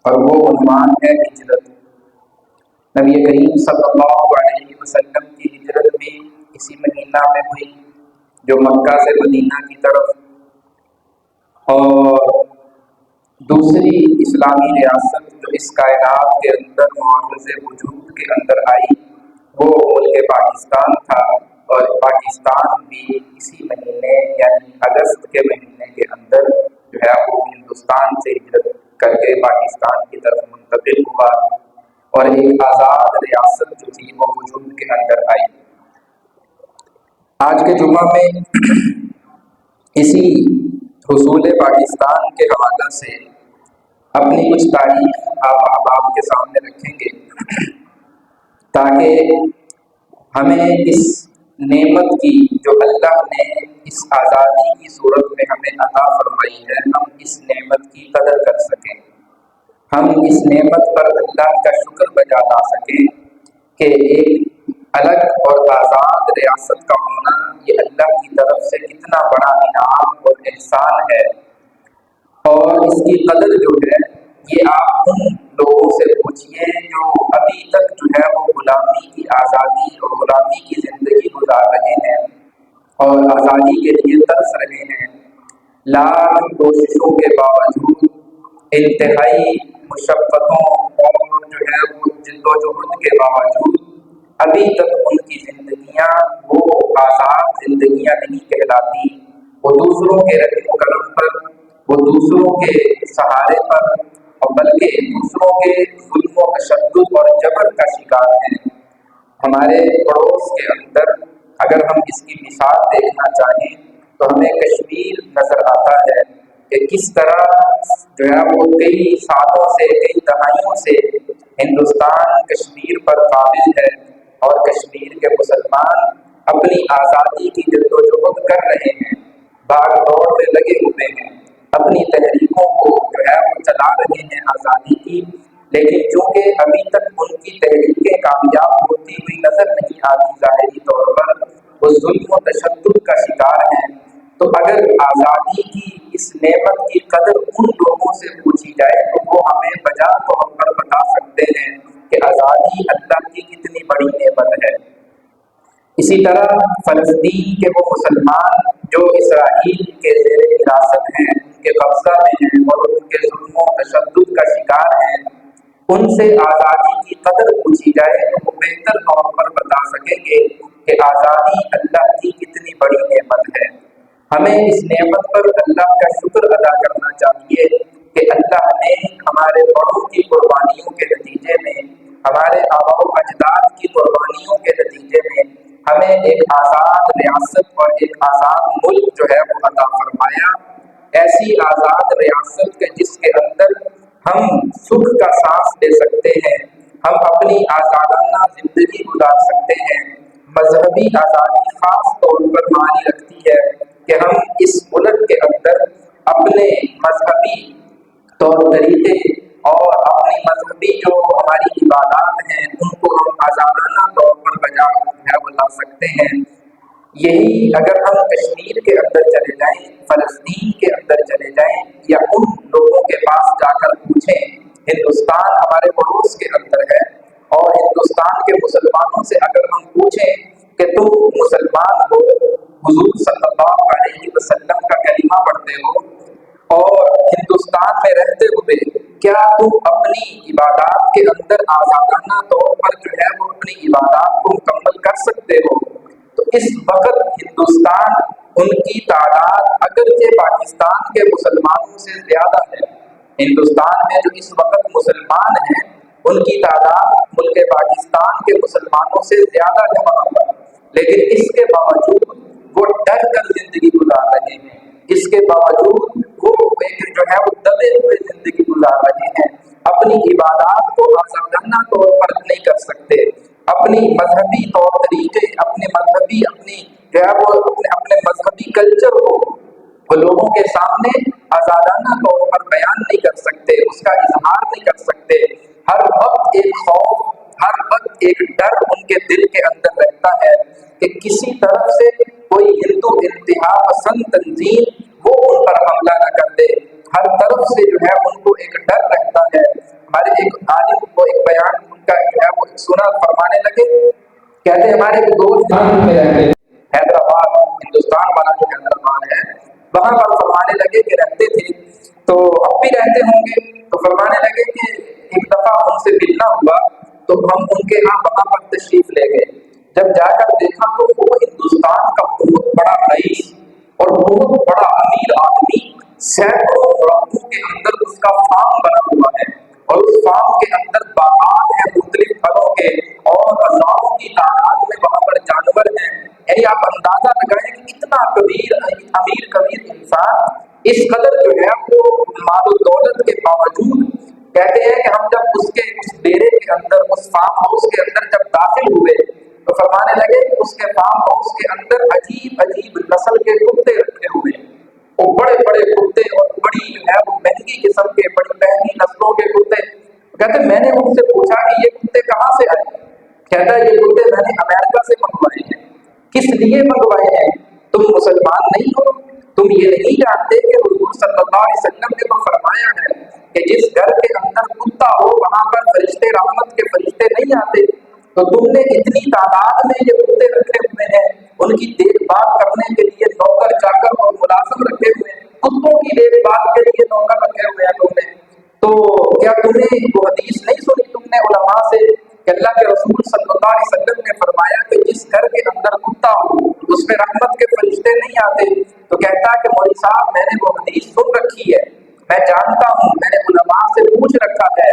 اور وہ عنوان ہے ہجرت۔ نبی کریم صلی اللہ علیہ وسلم کی ہجرت بھی اسی مہینہ میں ہوئی جو مکہ سے مدینہ کی طرف، اور دوسری اسلامی ریاست جو اس کائنات کے اندر معرض وجود کے اندر آئی وہ ملک پاکستان تھا، اور پاکستان بھی اسی مہینے یعنی اگست کے مہینے کے اندر جو ہے وہ ہندوستان سے ہجرت کر کے پاکستان کی طرف منتقل ہوا، اور ایک آزاد ریاست جو تھی وہ وجود کے اندر آئی۔ آج کے جمعہ میں اسی حصول پاکستان کے حوالہ سے اپنی کچھ تاریخ آپ احباب کے سامنے رکھیں گے تاکہ ہمیں اس نعمت کی جو اللہ نے اس آزادی کی صورت میں ہمیں عطا فرمائی ہے، ہم اس نعمت کی قدر کر سکیں، ہم اس نعمت پر اللہ کا شکر بجا لا سکیں کہ ایک الگ اور آزاد ریاست کا ہونا یہ اللہ کی طرف سے کتنا بڑا انعام اور احسان ہے۔ اور اس کی قدر جو ہے یہ آپ ان لوگوں سے پوچھئے جو ابھی تک جو ہے وہ غلامی کی آزادی اور غلامی کی زندگی گزار رہے ہیں اور آزادی کے لیے ترس رہے ہیں، لاکھ کوششوں کے باوجود، انتہائی مشقتوں اور جو ہے وہ جد و جہد کے باوجود ابھی تک ان کی زندگیاں وہ آزاد زندگیاں نہیں کہلاتی، وہ دوسروں کے رحم و کرم پر، وہ دوسروں کے سہارے پر، اور بلکہ دوسروں کے ظلم و تشدد اور جبر کا شکار ہیں۔ ہمارے پڑوس کے اندر اگر ہم اس کی مثال دیکھنا چاہیں تو ہمیں کشمیر نظر آتا ہے کہ کس طرح جو ہے وہ کئی سالوں سے، کئی دہائیوں سے ہندوستان کشمیر پر قابض ہے، اور کشمیر کے مسلمان اپنی آزادی کی جد و جہد کر رہے ہیں، بھاگ دوڑ میں لگے ہوئے ہیں، اپنی تحریکوں کو جو ہے وہ چلا رہے ہیں آزادی کی، لیکن چونکہ ابھی تک ان کی تحریکیں کامیاب ہوتی ہوئی نظر نہیں آتی ظاہری طور پر، وہ ظلم و تشدد کا شکار ہیں۔ تو اگر آزادی کی اس نعمت کی قدر ان لوگوں سے پوچھی جائے تو وہ ہمیں بجا طور پر بتا سکتے ہیں کہ آزادی اللہ کی کتنی بڑی نعمت ہے۔ اسی طرح فلسطین کے وہ مسلمان جو اسرائیل کے زیر حراست ہیں، ان کے قبضہ میں ہیں اور ان کے ظلم و تشدد کا شکار ہیں، ان سے آزادی کی قدر پوچھی جائے تو وہ بہتر طور پر بتا سکیں گے کہ آزادی اللہ کی کتنی بڑی نعمت ہے۔ ہمیں اس نعمت پر اللہ کا شکر ادا کرنا چاہیے کہ اللہ نے ہمارے بڑوں کی قربانیوں کے نتیجے میں، ہمارے آباء و اجداد کی قربانیوں کے نتیجے میں ہمیں ایک آزاد ریاست اور ایک آزاد ملک جو ہے وہ عطا فرمایا، ایسی آزاد ریاست کے جس کے اندر ہم سکھ کا سانس لے سکتے ہیں، ہم اپنی آزادانہ زندگی گزار سکتے ہیں۔ مذہبی آزادی خاص طور پر معنی رکھتی ہے کہ ہم اس ملک کے اندر اپنے مذہبی طور طریقے اور اپنی مذہبی جو ہماری عبادات ہیں ان کو ہم آزادانہ طور پر بجا لا سکتے ہیں۔ یہی اگر ہم کشمیر کے اندر چلے جائیں، فلسطین کے اندر چلے جائیں، یا ان لوگوں کے پاس جا کر پوچھیں، ہندوستان ہمارے پڑوس کے اندر ہے، اور ہندوستان کے مسلمانوں سے اگر ہم پوچھیں کہ تم مسلمان ہو، حضور صلی اللہ علیہ وسلم کا کلمہ پڑھتے ہو، اور ہندوستان میں رہتے ہوئے کیا تم اپنی عبادات کے اندر آزادانہ طور پر جو ہے وہ اپنی عبادات کو مکمل کر سکتے ہو؟ تو اس وقت ہندوستان، ان کی تعداد اگرچہ پاکستان کے مسلمانوں سے زیادہ ہے، ہندوستان میں جو اس وقت مسلمان ہیں ان کی تعداد ملک پاکستان کے مسلمانوں سے زیادہ ہے وہاں پر، لیکن اس کے باوجود وہ ڈر کر زندگی گزار رہے ہیں، اس کے باوجود وہ جو ہے وہ دبے ہوئے زندگی گزار رہے ہیں، اپنی عبادات کو آزادانہ طور پر نہیں کر سکتے، اپنی مذہبی طور طریقے، اپنے مذہبی کلچر کو وہ لوگوں کے سامنے آزادانہ طور پر بیان نہیں کر سکتے، اس کا اظہار نہیں کر سکتے۔ ہر وقت ایک خوف، ہر وقت ایک ڈر ان کے دل کے اندر رہتا ہے کہ کسی طرف سے کوئی ہندو انتہا پسند تنظیم وہ ان پر حملہ نہ کر دے، ہر طرف سے جو ہے ان کو ایک ڈر رہتا ہے، ہمارے ایک عالم کو ایک بیان ان کا جو ہے وہ سنا، فرمانے لگے، کہتے ہمارے ایک دوست میں رہتے حیدرآباد، ہندوستان والا جو حیدرآباد ہے وہاں پر، فرمانے لگے کہ رہتے تھے تو اب بھی رہتے ہوں گے، تو فرمانے لگے کہ ایک دفعہ ان سے ملنا ہوا تو ہم ان کے ہاں وہاں پر تشریف لے گئے، جب جا کر دیکھا تو وہ ہندوستان کا بہت بڑا رئیس اور بہت بڑا امیر آدمی، سینکڑوں راہوں کے اندر اس کا فارم بنا ہوا ہے، اور اس فارم کے اندر باغات ہیں مختلف پھلوں کے، اور ہزاروں کی تعداد میں وہاں پر جانور ہیں۔ یعنی آپ اندازہ لگائیں کہ اتنا امیر کبیر انسان، اس قدر جو ہے وہ مال و دولت کے باوجود، کہتے ہیں کہ ہم جب اس کے اس ڈیرے کے اندر، اس فارم ہاؤس کے اندر جب داخل ہوئے تو فرمانے لگے کہ اس کے فارم ہاؤس کے اندر عجیب عجیب نسل کے کتے رکھے ہوئے ہیں، وہ بڑے بڑے کتے اور بڑی جو ہے وہ مہنگی قسم کے، بڑی مہنگی نسلوں کے کتے۔ کہتے میں نے ان سے پوچھا کہ یہ کتے کہاں سے آئے؟ کہتا ہے یہ کتے میں نے امریکہ سے منگوائے ہیں۔ کس لیے منگوائے ہیں؟ تم مسلمان نہیں ہو؟ تم یہ نہیں جانتے کہ حضور صلی اللہ علیہ وسلم نے تو فرمایا ہے کہ جس گھر کے اندر کتا ہو وہاں پر فرشتے، رحمت کے فرشتے نہیں آتے؟ تو تم نے اتنی تعداد میں یہ کتے رکھے ہوئے ہیں، ان کی دیکھ بھال کرنے کے لیے نوکر چاکر اور ملازم رکھے ہوئے ہیں، کتوں کی دیکھ بھال کے لیے نوکر رکھے ہوئے ہیں تم نے، تو کیا تم نے وہ حدیث نہیں سنی تم نے علماء سے کہ اللہ کے رسول صلی اللہ علیہ وسلم نے فرمایا کہ جس گھر کے اندر کتا ہو اس میں رحمت کے فرشتے نہیں آتے؟ تو کہتا ہے کہ مولوی صاحب میں نے وہ حدیث سن رکھی ہے، میں جانتا ہوں، میں نے علماء سے پوچھ رکھا ہے،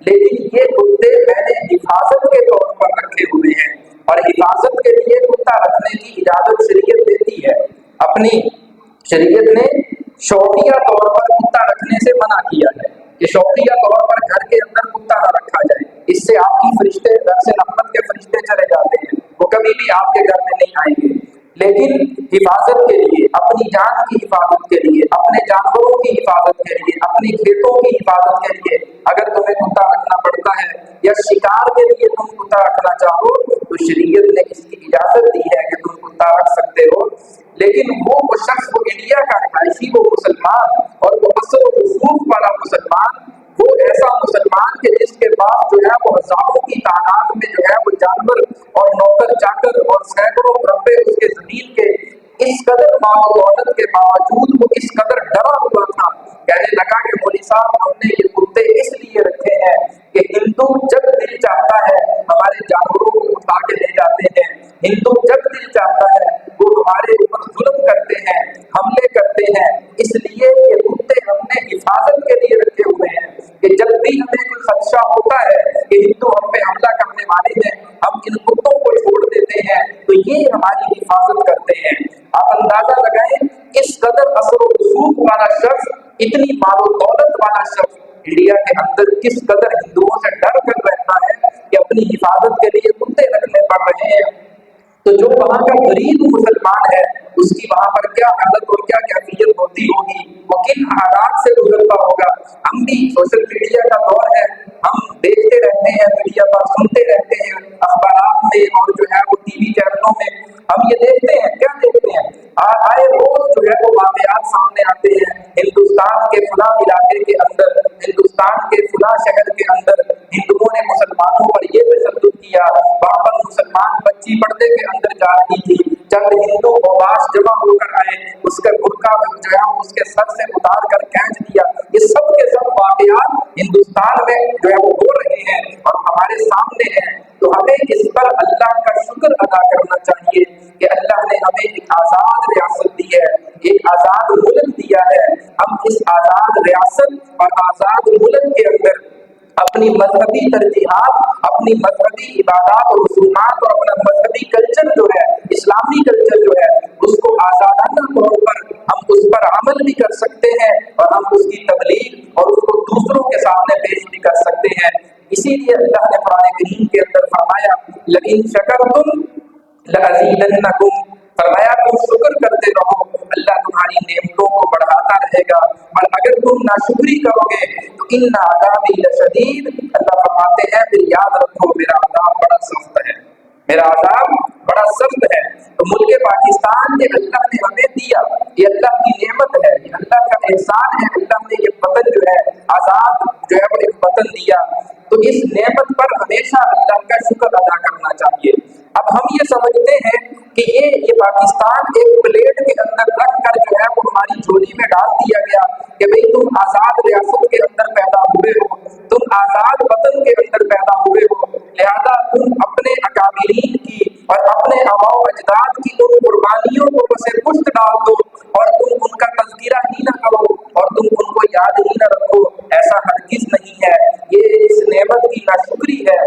لیکن یہ کتے میں نے حفاظت کے طور پر رکھے ہوئے ہیں، اور حفاظت کے لیے کتا رکھنے کی اجازت شریعت دیتی ہے۔ اپنی شریعت نے شوقیہ طور پر کتا رکھنے سے منع کیا ہے کہ شوقیہ طور پر گھر کے اندر کتا نہ رکھا جائے، اس سے آپ کی فرشتے، گھر سے رحمت کے فرشتے چلے جاتے ہیں، وہ کبھی بھی آپ کے گھر میں نہیں آئیں گے۔ لیکن حفاظت کے لیے، اپنی جان کی حفاظت کے لیے، اپنے جانوروں کی حفاظت کے لیے، اپنی کھیتوں کی حفاظت کے لیے اگر تمہیں کتا رکھنا پڑتا ہے، یا شکار کے لیے تم کتا رکھنا چاہو تو شریعت نے اس کی اجازت دی ہے کہ تم کتا رکھ سکتے ہو۔ لیکن وہ شخص، وہ انڈیا کا رہائشی، وہ مسلمان، اور وہ اصل و رسوخ والا مسلمان، وہ ایسا مسلمان کہ جس کے پاس جو ہے وہ ہزاروں کی تعداد میں جو ہے وہ جانور اور نوکر چاکر اور سینکڑوں مربع اس کے زمین کے، اس قدر مال و دولت کے باوجود وہ اس قدر ڈرا ہوا تھا، کہنے لگا کہ مولوی صاحب ہم نے یہ کتے اس لیے رکھے ہیں کہ ہندو جب دل چاہتا ہے ہمارے جانوروں کو اٹھا کے لے جاتے ہیں، ہندو جب دل چاہتا ہے وہ ہمارے اوپر ظلم کرتے ہیں، حملے کرتے ہیں، اس لیے یہ کتے ہم نے حفاظت کے لیے رکھے ہوئے ہیں کہ جب بھی ہمیں کوئی خدشہ ہوتا ہے کہ ہندو ہم پہ حملہ کرنے والے ہیں، ہم ان کتوں کو چھوڑ دیتے ہیں تو یہ ہماری حفاظت کرتے ہیں۔ آپ اندازہ لگائیں اس قدر اثر و رسوخ والا شخص، اتنی مال و دولت والا شخص انڈیا کے اندر کس قدر ہندوؤں سے ڈر کر رہتا ہے کہ اپنی حفاظت کے لیے کتے رکھنے پڑ رہے ہیں۔ تو جو وہاں کا غریب مسلمان ہے اس کی وہاں پر کیا حالت اور کیا کیفیت ہوتی ہوگی، وہ کن حالات سے گزرتا ہوگا۔ ہم بھی سوشل میڈیا کا دور ہے، ہم دیکھتے رہتے ہیں، میڈیا پر سنتے رہتے ہیں، اخبارات میں اور جو ہے وہ ٹی وی چینلوں میں ہم یہ دیکھتے ہیں، کیا دیکھتے ہیں، آئے روز جو ہے وہ واقعات سامنے آتے ہیں، ہندوستان کے فلاں علاقے کے اندر، ہندوستان کے فلاں شہر کے اندر ہندوؤں نے مسلمانوں پر یہ تشدد کیا، وہاں پر مسلمان بچی پردے کے اندر جا رہی تھی، چند ہندو اوباش جمع ہو کر آئے، اس کا برقع جو ہے اس کے سر سے اتار کر کھینچ دیا۔ یہ سب کے سب واقعات ہندوستان میں جو ہے وہ ہو رہے ہیں اور ہمارے سامنے ہیں، تو ہمیں اس پر اللہ کا شکر ادا کرنا چاہیے کہ اللہ نے ہمیں ایک آزاد ریاست دی ہے، ایک آزاد ملک دیا ہے۔ ہم اس آزاد ریاست اور آزاد ملک کے اندر اپنی مذہبی ترجیحات، اپنی مذہبی عبادات اور رسومات اور اپنا مذہبی کلچر جو ہے، اسلامی کلچر جو ہے، اس کو آزادانہ طور پر ہم اس پر عمل بھی کر سکتے ہیں اور ہم اس کی تبلیغ اور اس کو دوسروں کے سامنے پیش بھی کر سکتے ہیں۔ اسی لیے اللہ نے قرآن کریم کے اندر فرمایا لئن شکرتم لأزیدنکم، فرمایا تم شکر کرتے رہو اللہ تمہاری نعمتوں کو بڑھاتا رہے گا، اور اگر تم ناشکری کرو گے تو ان عذابی لشدید، اللہ فرماتے ہیں پھر یاد رکھو میرا عذاب بڑا سخت ہے، میرا عذاب بڑا سخت ہے۔ تو ملک پاکستان یہ اللہ نے ہمیں دیا، یہ اللہ کی نعمت ہے، یہ اللہ کا احسان ہے، اللہ نے یہ وطن جو ہے آزاد جو ہے وہ ایک وطن وطن دیا، تو اس نعمت پر ہمیشہ اللہ کا شکر ادا کرنا چاہیے۔ اب ہم یہ سمجھتے ہیں کہ یہ پاکستان ایک پلیٹ کے اندر رکھ کر جو ہے وہ ہماری جھولی میں ڈال دیا گیا کہ بھئی تم آزاد ریاست کے اندر پیدا ہوئے ہو، تم آزاد وطن کے اندر پیدا ہوئے ہو، لہذا تم اپنے اکابرین کی اور اپنے آباء و اجداد کی ان قربانیوں کو بس پشت ڈال دو اور تم ان کا تذکرہ ہی نہ کرو اور تم ان کو یاد ہی نہ رکھو۔ ایسا ہرگز نہیں ہے، یہ اس نعمت کی ناشکری ہے۔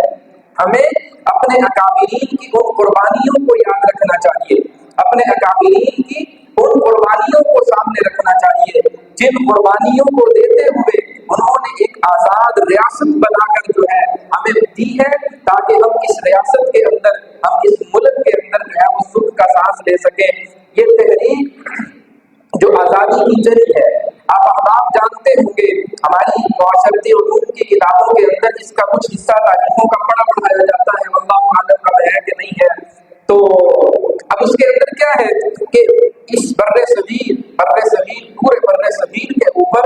ہمیں اپنے اکابرین کی ان قربانیوں کو یاد رکھنا چاہیے، اپنے اکابرین کی ان قربانیوں کو سامنے رکھنا چاہیے جن قربانیوں کو دیتے ہوئے انہوں نے ایک آزاد ریاست بنا کر جو ہے ہمیں دی ہے، تاکہ ہم اس ریاست کے اندر، ہم اس ملک کے اندر جو ہے وہ سکھ کا سانس لے سکیں۔ یہ تحریک جو آزادی کی جنگ ہے، آپ احباب جانتے ہوں گے، ہماری معاشرتی علوم کی کتابوں کے اندر اس کا کچھ حصہ تاریخوں کا پڑھایا جاتا ہے، واللہ عالم اب ہے کہ نہیں ہے۔ تو اب اس کے اندر کیا ہے کہ اس پورے بر صغیر کے اوپر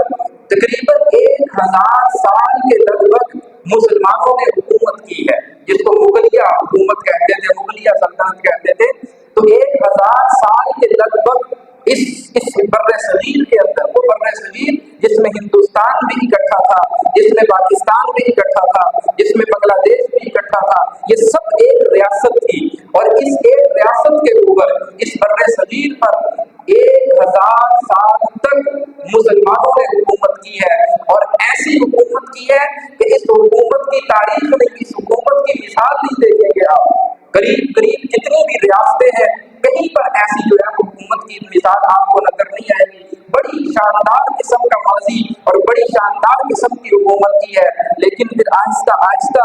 تقریباً 1000 سال کے لگ بھگ مسلمانوں نے حکومت کی ہے، جس کو مغلیہ حکومت کہتے تھے، مغلیہ سلطنت کہتے تھے۔ تو 1000 سال کے لگ بھگ اس بر صغیر کے اندر، وہ بر صغیر جس میں ہندوستان بھی اکٹھا تھا، جس میں پاکستان بھی اکٹھا تھا، جس میں بنگلہ دیش بھی اکٹھا تھا، یہ سب ایک ریاست تھی، اور اس ایک ریاست کے اوپر اس بر صغیر پر 1000 سال تک مسلمانوں نے حکومت کی ہے، اور ایسی حکومت کی ہے کہ اس حکومت کی تاریخ میں اس حکومت کی مثال نہیں دیکھیں گے آپ۔ قریب جتنی بھی ریاستیں ہیں، کہیں پر ایسی جو ہے حکومت کی مثال آپ کو نظر نہیں آئے گی۔ بڑی شاندار قسم کا ماضی اور بڑی شاندار قسم کی حکومت کی ہے، لیکن پھر آہستہ آہستہ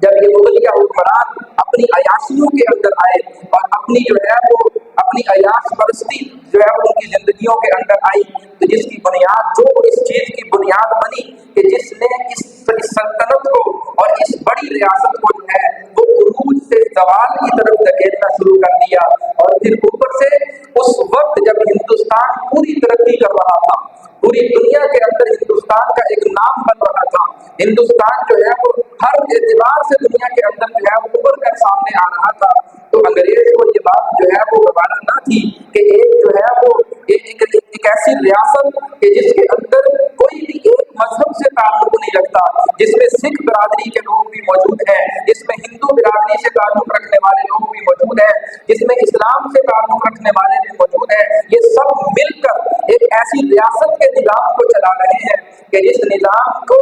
جب یہ مغلیہ حکمران اپنی عیاشیوں کے اندر آئے اور اپنی جو ہے وہ اپنی عیاش پرستی جو ہے ان کی زندگیوں کے اندر آئی، تو جس کی بنیاد، جو اس چیز کی بنیاد بنی کہ جس نے اس سلطنت کو اور اس بڑی ریاست کو جو ہے وہ عروج سے زوال کی طرف دھکیلنا شروع کر دیا، اور پھر اوپر سے اس وقت جب ہندوستان پوری ترقی کر رہا تھا، پوری دنیا کے اندر ہندوستان کا ایک نام بن رہا تھا، ہندوستان جو ہے وہ ہر اعتبار سے دنیا کے اندر جو ہے وہ ابھر کر سامنے آ رہا تھا، تو انگریز کو یہ بات جو ہے وہ گوارا نہ تھی کہ ایک جو ہے وہ ایک ایسی ریاست کہ جس کے اندر کوئی بھی ایک مذہب سے تعلق نہیں رکھتا، جس میں سکھ برادری کے لوگ بھی موجود ہیں، جس میں ہندو برادری سے تعلق رکھنے والے لوگ بھی موجود ہیں، جس میں اسلام سے تعلق رکھنے والے بھی موجود ہیں، یہ سب مل کر ایک ایسی ریاست کے نظام کو چلا رہے ہیں کہ جس نظام کو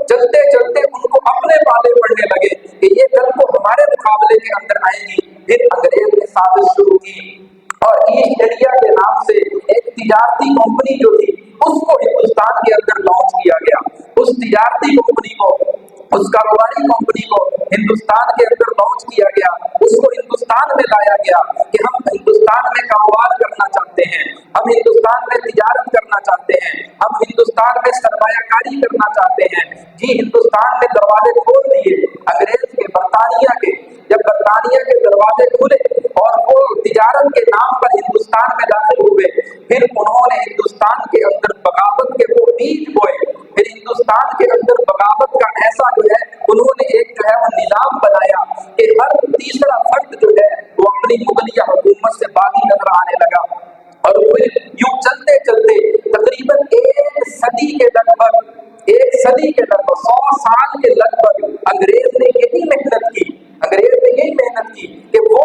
چلتے چلتے ان کو اپنے پالے پڑنے لگے کہ یہ کل کو ہمارے مقابلے کے اندر آئے گی۔ پھر انگریز نے سازش شروع کی اور ایسٹ انڈیا کے نام سے ایک تجارتی کمپنی جو تھی اس کو ہندوستان کے اندر لانچ کیا گیا۔ اس تجارتی کمپنی کو، اس کاروباری کمپنی کو ہندوستان کے اندر لانچ کیا گیا، اس کو ہندوستان میں لایا گیا کہ ہم ہندوستان میں کاروبار کرنا چاہتے ہیں، ہم ہندوستان میں تجارت کرنا چاہتے ہیں، ہم ہندوستان میں سرمایہ کاری کرنا چاہتے ہیں۔ جی ہندوستان نے دروازے کھول دیے انگریز کے، برطانیہ کے۔ جب برطانیہ کے دروازے کھلے اور وہ تجارت کے نام پر ہندوستان میں داخل ہوئے، پھر انہوں نے ہندوستان کے اندر بغاوت کے وہ بیج بوئے، پھر ہندوستان کے اندر بغاوت کا ایسا جو ہے انہوں نے ایک جو ہے وہ نظام بنایا کہ ہر تیسرا فرد جو ہے وہ اپنی مغلیہ حکومت سے باغی نظر آنے لگا، اور پھر یوں چلتے چلتے تقریباً ایک صدی کے لگ بھگ 100 سال کے لگ بھگ انگریز نے یہی محنت کی کہ وہ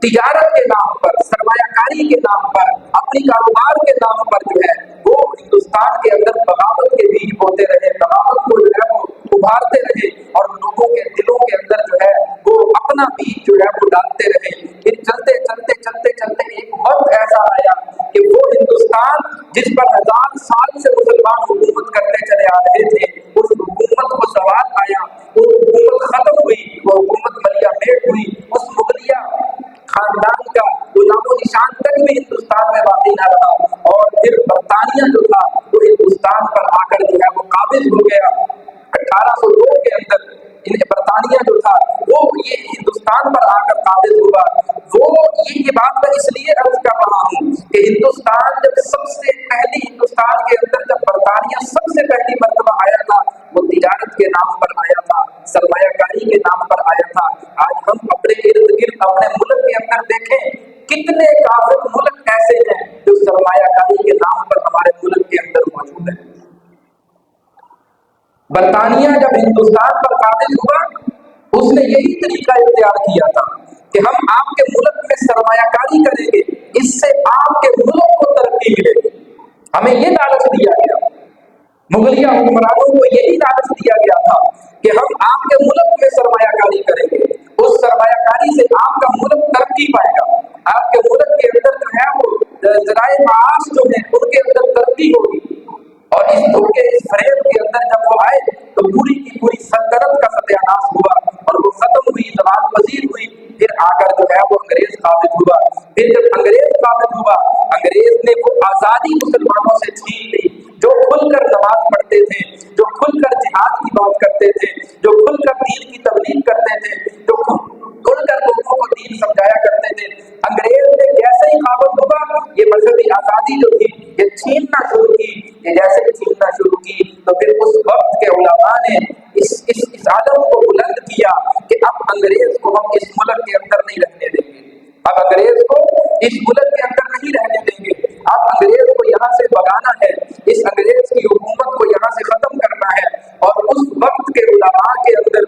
تجارت کے نام پر، سرمایہ کاری کے نام پر، اپنی کاروبار کے نام پر جو ہے وہ ہندوستان کے اندر بغاوت کے بیج بوتے رہے، بغاوت کو جو ہے وہ ابھارتے رہے، اور لوگوں کے دلوں کے اندر جو ہے وہ اپنا بیج جو ہے وہ ڈالتے رہے۔ پھر چلتے ایک وقت ایسا آیا کہ وہ ہندوستان جس پر 1000 سال سے مسلمان حکومت کرتے چلے آ رہے تھے، اس حکومت کو زوال آیا، وہ حکومت ختم ہوئی، وہ حکومت ملیا میٹ ہوئی، اس مغلیہ خاندان کا وہ نام و نشان تک بھی ہندوستان میں باقی نہ رہا، اور پھر برطانیہ جو تھا وہ ہندوستان پر آ کر جو ہے وہ قابض ہو گیا۔ 1802 کے اندر برطانیہ جو تھا وہ یہ ہندوستان پر آ کر قابض ہوا۔ وہ یہ بات میں اس لیے عرض کر رہا ہوں کہ ہندوستان جب سب سے پہلی، ہندوستان کے اندر جب برطانیہ سب سے پہلی مرتبہ آیا تھا، وہ تجارت के नाम पर आया था, सरमायाकारी के नाम पर आया था। आज हम अपने इर्द गिर्द अपने मुल्क के अंदर देखें, कितने काफिर मुल्क ऐसे हैं जो सरमायाकारी के नाम पर हमारे मुल्क के अंदर मौजूद है। बरतानिया जब हिंदुस्तान पर काबिज हुआ, उसने यही तरीका इख्तियार किया था कि हम आपके मुल्क में सरमायाकारी करेंगे, इससे आपके मुल्क को तरक्की मिलेगी। हमें ये लालच दिया गया, मुगलिया हुक्मरानों को यही लालच दिया गया था कि हम आपके मुल्क में सरमायाकारी करेंगे, उस सरमायाकारी से आपका मुल्क तरक्की पाएगा, आपके मुल्क के अंदर जो है वो ज़राए माश जो है उनके अंदर तरक्की होगी। और इस धोखे, इस फरेब के अंदर जब वो आए तो पूरी की पूरी सल्तनत का सत्यानाश हुआ और वो खत्म हुई, जवाल पजीर हुई। फिर आकर जो है वो अंग्रेज काबिज हुआ। फिर जब अंग्रेज काबिज हुआ, अंग्रेज ने वो आजादी मुसलमानों से छीन ली जो खुलकर नमाज पढ़ते थे, जो खुलकर जिहाद की बात करते थे, जो खुलकर दीन की तबलीग करते थे, जो खुलकर लोगों को दीन समझाया करते थे। अंग्रेज ने जैसे ही काबिज हुआ, ये मजहबी आजादी जो थी ये छीनना शुरू की। ये जैसे ही छीनना शुरू की तो फिर उस वक्त के उलमा ने इस आलम को बुलंद किया कि अब अंग्रेज को हम इस मुल्क के अंदर नहीं रहने देंगे, अब अंग्रेज को इस मुल्क के अंदर नहीं रहने देंगे, अब अंग्रेज को यहाँ से भगाना है, इस अंग्रेज की हुकूमत को यहाँ से खत्म करना है। और उस वक्त के उलमा के अंदर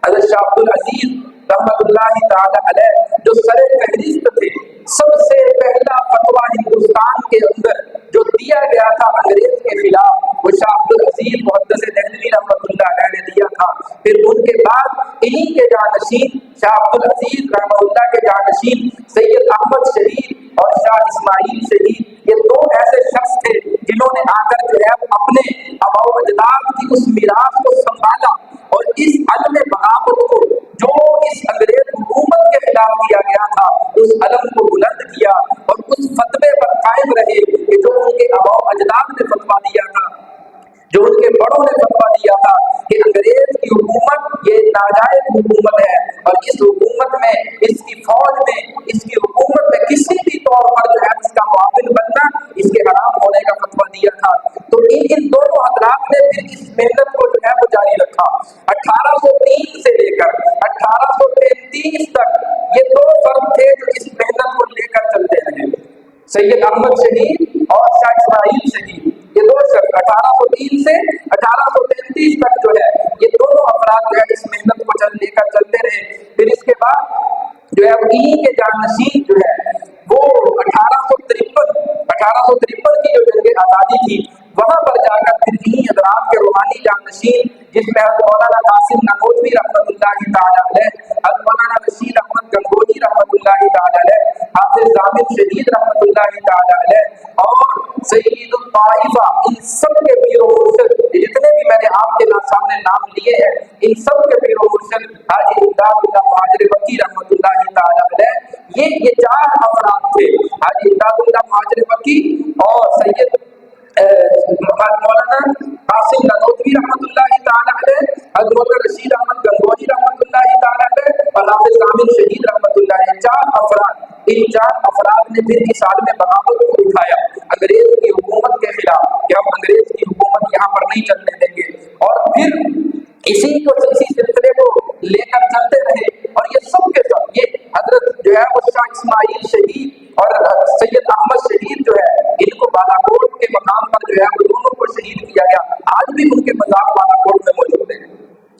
हज़रत शाह अब्दुल अजीज रहमतुल्लाहि ताला अलैह जो सरे फहरिस्त थे, सबसे पहला फतवा हिंदुस्तान के अंदर जो दिया गया था अंग्रेज के खिलाफ, वो शाह अब्दुल अजीज मुहद्दिस देहलवी रहमतुल्लाह अलैह ने दिया था। फिर उनके बाद इन्हीं के जानशीन शाह अब्दुल अजीज रहमतुल्लाह के जानशीन सैयद अहमद शहीद और शाह इस्माइल शहीद, ये दो ऐसे शख्स थे जिन्होंने आकर जो है अपने आबाओ अजदाद की उस मीरास को संभाला और इस अलम बगावत को जो इस अंग्रेज हुकूमत के खिलाफ किया गया था, उस अलम को बुलंद किया और उस फतवे पर कायम रहे कि जो उनके आबाओ अजदाद ने फतवा दिया था, जो उनके बड़ों ने फतवा दिया था कि अंग्रेज की हुकूमत ये नाजायज हुकूमत है और इस हुकूमत में, इसकी फौज में, इसकी हुकूमत में किसी भी तौर पर जो है इसका मुआविन बनना इसके हराम होने का फतवा दिया था। तो इन दोनों हजरात ने फिर इस मेहनत को जो है वो जारी रखा। 1803 से लेकर 1833 तक ये दो फर्द थे जो इस मेहनत को लेकर चलते रहे, सैयद अहमद शहीद और शाह इस्माइल शहीद। ये दो शख्स 1803 से 1833 तक जो है ये दोनों अफराद जो है इस मेहनत को लेकर चलते रहे। फिर इसके बाद जो है इन्हीं के जानशीन जो है वो 1853 की जो जंग आज़ादी थी, वहां पर जाकर फिर इन्हीं हजरात के रूहानी जानशीन जिसमें मौलाना कासिम ननोतवी रहमतुल्लाहि ताला अलैह, मौलाना रशीद अहमद गंगोही रहमतुल्लाहि ताला अलैह, हाफिज जामिद शहीद रहमतुल्लाहि ताला अलैह और सय्यद ताइफा, इन सब के पीर व मुर्शिद, जितने भी मैंने आपके सामने नाम लिए हैं, इन सब के पीर व मुर्शिद हाजी इमदादुल्लाह मुहाजिर मक्की रहमतुल्लाहि ताला अलैह, ये चार अफराद थे, हाजी इमदादुल्लाह मुहाजिर मक्की और सैयद मौलाना कासिम ननोतवी रहमतुल्लाहि ताला अलैह, मौलाना रशीद अहमद गंगोही रहमतुल्लाहि ताला अलैह और हाफिज जामिद शहीद रहमतुल्लाह अलैह, चार अफराद। इन चार अफराद ने फिर इस आलम बगावत को उठाया अंग्रेज की हुकूमत के खिलाफ कि हम अंग्रेज की हुकूमत यहाँ पर नहीं चलने देंगे। और फिर इसी सिलसिले को लेकर चलते रहे और ये सब के सब ये हजरत जो है वो शाह इस्माइल शहीद और सैयद अहमद शहीद जो है, इनको बालाकोट के मकाम पर जो है वो दोनों को शहीद किया गया। आज भी उनके मज़ार बालाकोट में मौजूद है,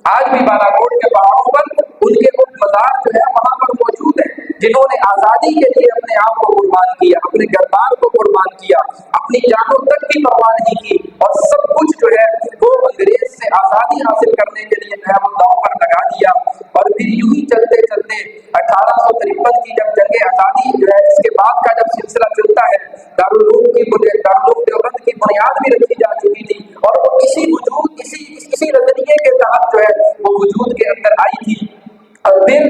आज भी बालाकोट के पहाड़ों पर उनके मज़ार जो है वहां पर मौजूद है, जिन्होंने आज़ादी के लिए अपने आप को कुर्बान किया, अपने घरबार को कुर्बान किया, अपनी जानों तक की परवाह नहीं की और सब कुछ जो है वो अंग्रेज से आज़ादी हासिल करने के लिए जो है वो दांव पर लगा दिया। और फिर यूं ही चलते चलते 1853 की जब जंग आज़ादी जो है, इसके बाद का जब सिलसिला चलता है, दारुल उलूम देवबंद की बुनियाद भी रखी जा चुकी थी और वो इसी नजरिए के तहत जो है वो वजूद के अंदर आई थी। और फिर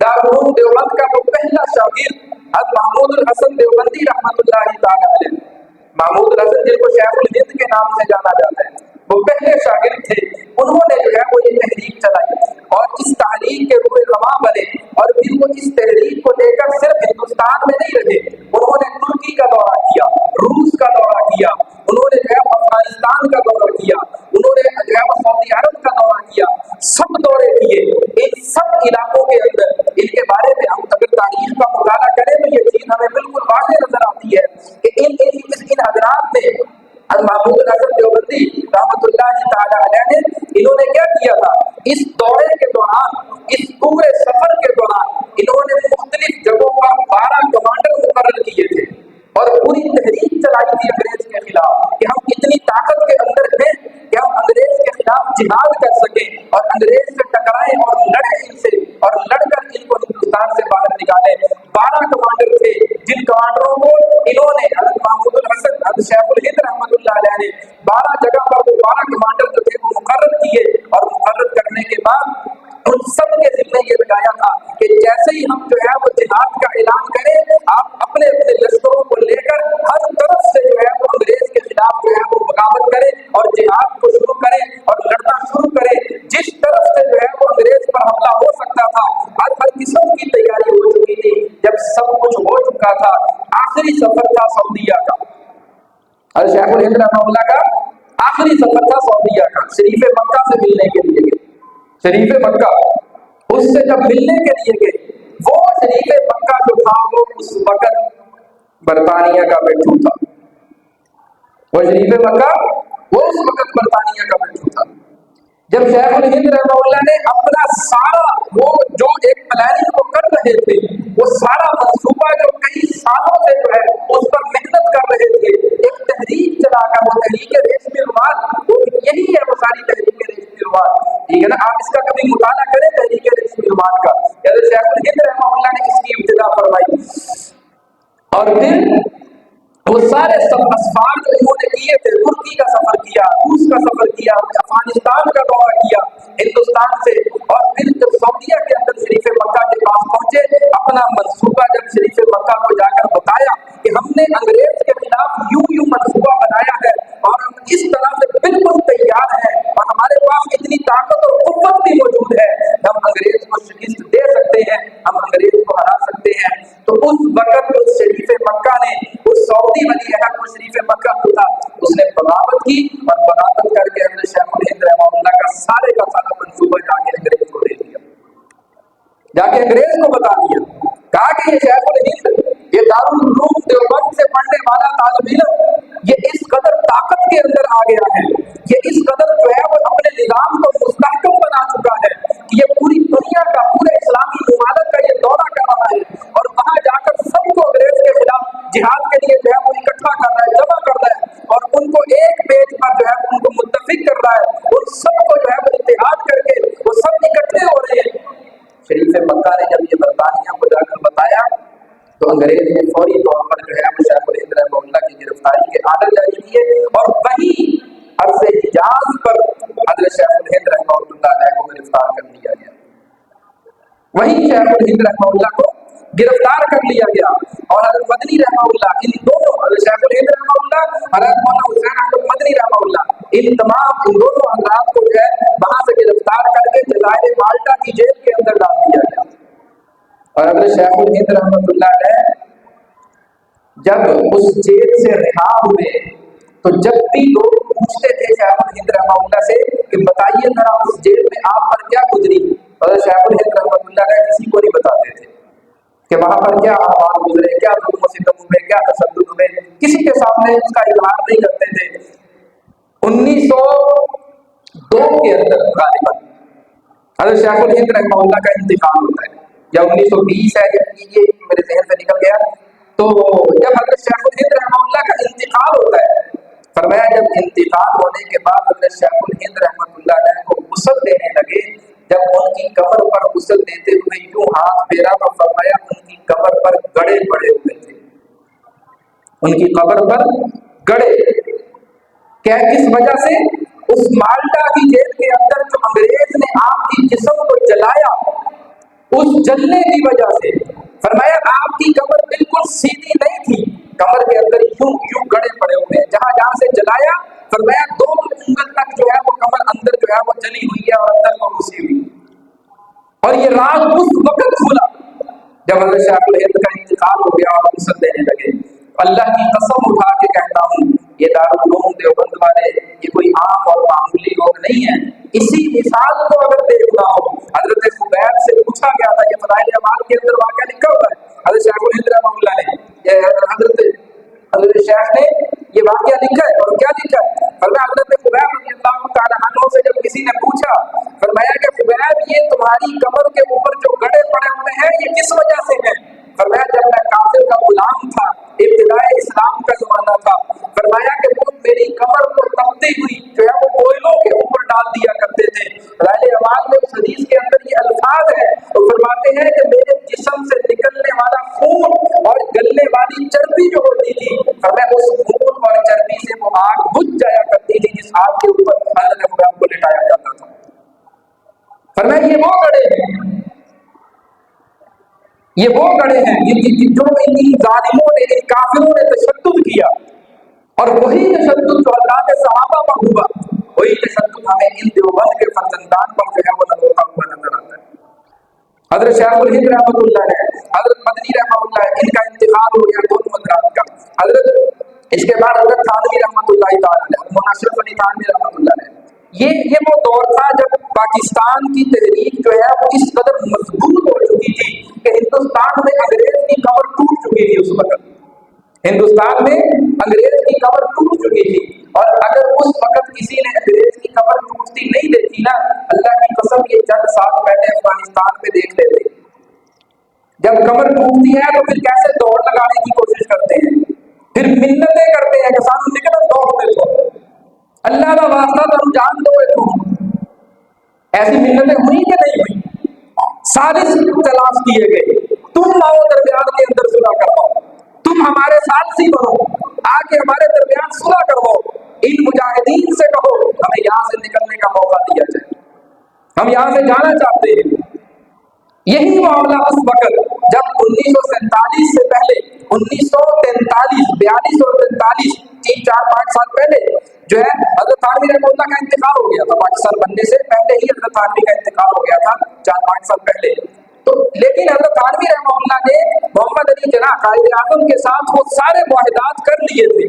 दारुल उलूम देवबंद का वो पहला शागिर्द हज़रत महमूद हसन देवबंदी रहमतुल्लाहि ताला अलैह, महमूद हसन जिनको शेखुल हिंद के नाम से जाना जाता है, वो पहले शागिर्द थे। उन्होंने जो है वो ये तहरीक चलाई और इस तहरीक के रूए रवां बने और फिर वो इस तहरीक को लेकर सिर्फ हिंदुस्तान में नहीं रहे, उन्होंने तुर्की का दौरा किया, रूस का दौरा किया, उन्होंने जो है अफगानिस्तान का दौरा किया, उन्होंने जो है सऊदी अरब का दौरा सब दौरे किए। इन सब इलाकों के अंदर इनके बारे में हम अगर तारीख का मुताला करें तो ये चीज हमें बिल्कुल वाज़ेह नजर आती है कि इन हजरात ने महमूद हसन देवबंदी रहमतुल्लाह ताला अलैह ने इन्होंने क्या किया था, इस दौरे के दौरान, इस पूरे सफर के दौरान इन्होंने मुख्तलिफ जगहों पर 12 कमांडर मुकर्रर किए थे और पूरी तहरीक चलाई थी अंग्रेज के खिलाफ कि हम इतनी ताकत के अंदर हैं कि हम अंग्रेज के खिलाफ जिहाद कर सकें और अंग्रेज से टकराएं और लड़े इनसे और लड़कर इनको हिंदुस्तान से बाहर निकालें। 12 कमांडर थे जिन कमांडरों को इन्होंने हज़रत महमूद हसन हज़रत शेखुल हिंद रहमतुल्लाह अलैह ने 12 जगह पर वो 12 कमांडर जो थे वो मुकर्रर किए और मुकर्रर करने के बाद उन सब के जिम्मे ये लगाया था कि जैसे ही हम जो है वो जिहाद का ऐलान करें, आप अपने अपने लश्करों को लेकर हर तरफ से जो है वो अंग्रेज के खिलाफ जो है वो बगावत करें और जिहाद को शुरू करें और लड़ना शुरू करें। जिस तरफ से जो है वो अंग्रेज पर हमला हो सकता था, हर किस्म की तैयारी हो चुकी थी। जब सब कुछ हो चुका था, आखिरी सफर था सऊदीया का, हज़रत शेखुल हिंद रहमतुल्लाह का आखिरी सफर था सऊदीया का, शरीफ मक्का से मिलने के लिए गए। शरीफ मक्का उससे जब मिलने के लिए गए, वो शरीफ मक्का जो था वो उस वक्त बरतानिया का बिट्टू था। वो शरीफ मक्का वो उस वक्त बरतानिया का बिट्टू था। जब शेखुल हिंद रहमतुल्लाह ने अपना सारा वो जो एक प्लानिंग को कर रहे थे, वो सारा मंसूबा जो कई सालों से जो है उस पर मेहनत कर रहे थे, एक तहरीक चलाकर, वो तहरीक रेशमी रुमाल, वो यही है वो सारी तहरीक रेशमी रुमाल, ठीक है ना। आप इसका कभी मुताला करें तहरीक रेशमी रुमाल का, शेखुल हिंद रहमतुल्लाह ने इसकी इब्तिदा फरमाई। और फिर वो सारे असफार जो इन्होंने किए थे, तुर्की का सफर किया, रूस का सफर किया, अफगानिस्तान का दौरा किया हिंदुस्तान से, और फिर जब सऊदीया के अंदर शरीफ मक्का के पास पहुंचे, अपना मंसूबा जब शरीफ मक्का को जाकर बताया कि हमने अंग्रेज के खिलाफ यूं मंसूबा बनाया है और हम इस तरह से बिल्कुल तैयार हैं और हमारे पास इतनी ताकत और कुव्वत भी मौजूद है, हम अंग्रेज को शिकस्त दे सकते हैं, हम अंग्रेज को हरा सकते हैं। तो उस वक्त उस शरीफ मक्का ने, उस सऊदी वली अहद को शरीफ मक्का को था, उसने बगावत की और बगावत करके हमने शेखुल हिंद रहमतुल्लाह का सारा मंसूबा जाके अंग्रेज को दे दिया, जाके अंग्रेज को बता दिया। कहा कि ये शेखुल हिंद, ये दारुल उलूम देवबंद से पढ़ने वाला तालिब इल्म, ये इस कदर ताकत के अंदर आ गया है, ये इस कदर जो है वो अपने निजाम को मुस्तहकम बना चुका है कि ये पूरी दुनिया का, पूरे इस्लामी मुमालक का ये दौरा कर रहा है और वहां जाकर सबको अंग्रेज के खिलाफ जिहाद के लिए जो है वो इकट्ठा कर रहा है, जमा कर रहा है और उनको एक पेज पर जो है उनको मुत्तफिक कर रहा है, उन सबको जो है वो इत्तेहाद करके वो सब इकट्ठे हो रहे हैं। शरीफ मक्का ने जब ये बरतानिया को जाकर बताया तो अंग्रेज ने फौरी तौर पर जो है वो शेखुल हिंद रहमतुल्लाह की गिरफ्तारी के आर्डर जारी किए और वही अर्ज़े हिजाज पर हज़रत शेखुल हिंद रहमतुल्लाह अलैह को गिरफ्तार कर लिया गया। वही शेखुल हिंद रहमतुल्लाह को गिरफ्तार कर लिया गया और हज़रत मदनी रहमतुल्लाह, इन दोनों, हज़रत शेखुल हिंद रहमतुल्लाह, हज़रत मौलाना हुसैन अहमद मदनी रहमतुल्लाह, इन दोनों हज़रात को जो है वहां से गिरफ्तार करके जज़ाइर माल्टा की जेल के अंदर डाल दिया गया। और हज़रत शेखुल हिंद रहमतुल्लाह अलैह जब उस जेल से रिहा हुए तो जब भी लोग पूछते थे शेखुल हिंद रहमतुल्लाह से कि बताइए जरा उस जेल में आप पर क्या गुजरी, और शेखुल हिंद रहमतुल्लाह अलैह किसी को नहीं बताते थे कि वहां पर क्या अहवाल गुजरे, क्या जुल्म सितम हुए, क्या तशद्दुद हुए, किसी के सामने उसका इजहार नहीं करते थे। 1902 के अंदर गालिबन हज़रत शेखुल हिंद रहमतुल्लाह का इंतकाल होता है, या 1920 है, जब ये मेरे जहन से निकल गया। तो जब हज़रत शेखुल हिंद रहमतुल्लाह का इंतकाल होता है, फरमाया जब इंतकाल होने के बाद हज़रत शेखुल हिंद रहमतुल्लाह अलैह को गुस्ल देने लगे, जब उनकी कब्र पर गुस्ल देते हुए यूं हाथ फेरा तो फरमाया उनकी कब्र पर गड़े पड़े हुए थे, उनकी कब्र पर गड़े। क्या, किस वजह से? उस माल्टा की जेल के अंदर जो अंग्रेज ने आपकी जिस्म को जलाया, उस जलने की वजह से फरमाया आपकी कब्र बिल्कुल सीधी नहीं थी, कब्र के अंदर यूं गड़े पड़े हुए हैं, जहां जहां से जलाया फरमाया 2 उंगल तक जो है वो कब्र अंदर जो है वो जली हुई है और अंदर को घुसी हुई। और ये राज उस वक्त खुला जब हज़रत शेखुल हिंद का इंतकाल हो गया और गुस्ल देने लगे। अल्लाह की कसम उठा के कहता हूँ, ये दारुल उलूम देवबंद वाले ये कोई आम और मामूली लोग नहीं है। इसी मिसाल को अगर किसी ने पूछा, फरमाया कि खुबैब ये तुम्हारी कमर के ऊपर जो गड़े पड़े हुए हैं ये किस वजह से हैं? फरमाया जब मैं काफिर का गुलाम था, इब्तिदाए इस्लाम का जमाना था, फरमाया कि वो मेरी कमर को तपती हुई जो है वो कोयलों के ऊपर डाल दिया करते थे। राइल अवाल में उस हदीस के अंदर ये अल्फाज है, तो फरमाते हैं कि मेरे जिस्म से निकलने वाला खून और गलने वाली चर्बी जो होती थी, फरमाया उस खून और चर्बी से वो आग बुझ जाया करती थी जिस आग के ऊपर हज़रत खुबैब को लिटाया जाता था। फरमाया ये वो गड़े हैं, ये वो गड़े हैं जो इन जालिमों ने, इन काफिरों ने तशद्दुद किया, और वही तशद्दुद जो अल्लाह के सहाबा पर हुआ, वही तशद्दुद हमें इन देवबंद के फर्जंदान पर जो है वो होता हुआ नजर आता है। हज़रत शाहुल हिंद रहमतुल्लाह अलैह, हज़रत मदनी रहमतुल्लाह अलैह, इनका इंतकाल हो गया दोनों हज़रात का। हज़रत इसके बाद हज़रत थानवी रहमतुल्लाह अलैह, मौलाना अशरफ अली थानवी रहमतुल्लाह अलैह, ये वो दौर था जब पाकिस्तान की तहरीक जो है वो इस कदर मजबूत हो चुकी थी कि हिंदुस्तान में अंग्रेज की कमर टूट चुकी थी। उस वक्त हिंदुस्तान में अंग्रेज की कमर टूट चुकी थी, और अगर उस वक्त किसी ने अंग्रेज की कमर टूटती नहीं देखी ना, अल्लाह की कसम ये चंद साल पहले अफगानिस्तान में देख लेते। जब कमर टूटती है तो फिर कैसे दौड़ लगाने की कोशिश करते हैं, फिर मिन्नतें करते हैं कि सानू निकल दौड़ में तो अल्लाह का वास्ता तुम जान दो। ऐसी मिन्नतें हुई कि नहीं हुई? साजिश तलाश किए गए, तुम आओ दरमियान के अंदर सुलह करवाओ, तुम हमारे सालसी बनो, आके हमारे दरमियान सुलह करवाओ, इन मुजाहिदीन से कहो हमें यहाँ से निकलने का मौका दिया जाए, हम यहाँ से जाना चाहते हैं। यही मामला उस वक्त जब 1947 से पहले 1943, 42 और 43, 3-4-5 साल पहले जो है हज़रत थानवी रहमतुल्लाह का इंतकाल हो गया था। पाकिस्तान बनने से पहले ही हज़रत थानवी का इंतकाल हो गया था, 4-5 साल पहले। तो लेकिन हज़रत थानवी रहमतुल्लाह ने मोहम्मद अली जिन्नाह कायदे आज़म के साथ वो सारे मुआहिदात कर लिए थे।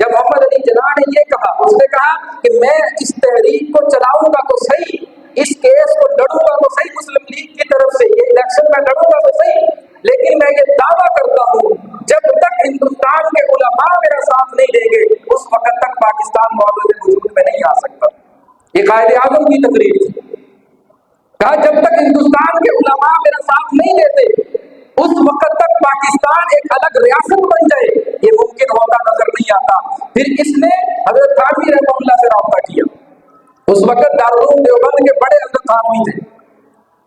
जब मोहम्मद अली जिन्नाह ने ये कहा, उसने कहा कि मैं इस तहरीक को चलाऊंगा तो सही, इस केस को लड़ूंगा तो सही मुस्लिम लीग की तरफ से, ये इलेक्शन में लड़ूंगा तो सही, लेकिन मैं ये दावा करता हूँ जब तक हिंदुस्तान के उलमा मेरा साथ नहीं देंगे उस वक्त तक पाकिस्तान मुआवजे वजूद में नहीं आ सकता। ये कायदे आज़म की तकरीर थी। कहा जब तक हिंदुस्तान के उलमा मेरा साथ नहीं देते उस वक्त तक पाकिस्तान एक अलग रियासत बन जाए ये मुमकिन होता नजर नहीं आता। फिर इसने हज़रत थानवी रहमतुल्लाह से राब्ता किया। उस वक्त दारुल देवबंद के बड़े हज़रत थानवी थे।